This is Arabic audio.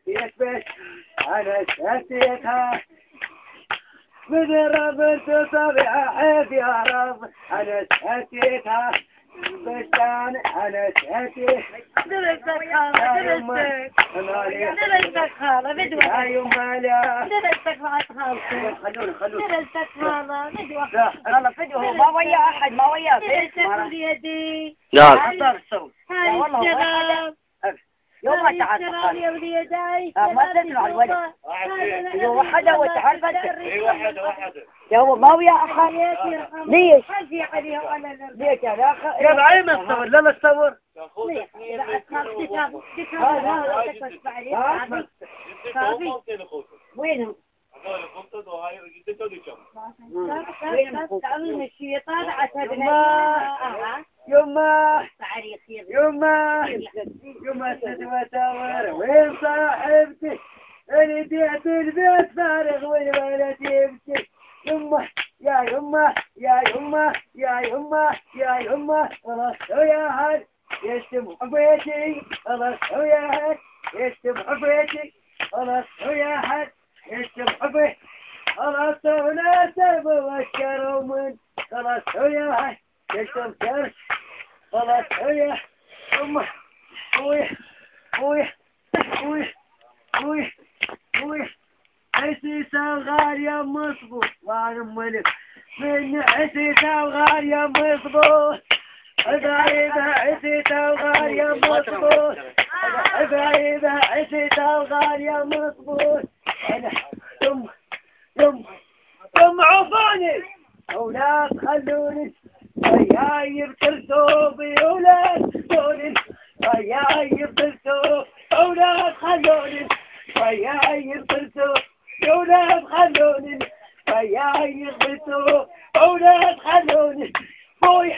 يثبت أنا شتيتها مدرب تصبح عيب يا رب أنا شتيتها بستان أنا شتيت درستك خالة درستك خالة بدوة يا يما لا درستك بعد خالتي خلونا درستك خالة بدوة والله فدوه ما ويا احد ما وياه درستك بيدي نعم. حصل الصوت هاي والله هو الشغل يوم ما تعال الشغل يا وليداي ما تسمع الولد يو وحده وتعال اي واحدة يا هو ما ويا احد ليش؟ حاجي عليها وانا ليش يا اخي؟ يا بعين الصور لا الصور وينهم؟ يما يما تتوتر وين صاحبتي اللي بيت البيت فارغ والولد يبكي يما يا يما يا يما يا يما يا يما خلاص يا هاد يشتم حبيتي خلاص يا هاد يشتم حبيتي خلاص يا هاد يشتم حبيتي خلاص هنا سبوا الشرو من خلاص يا هاد يشتم كرش خلاص يا يما وي عسي صغار يا مصبوط وانا ملك من عسي صغار يا مصبوط غريبة عسي صغار يا مصبوط غريبة عسي صغار يا مصبوط انا يم عفاني اولاد خلوني وياي بترسوبي اولاد خلوني وياي بترسوبي اولاد خلوني وياي بترسوبي اولاد خلوني وياي بترسوبي اولاد خلوني بوي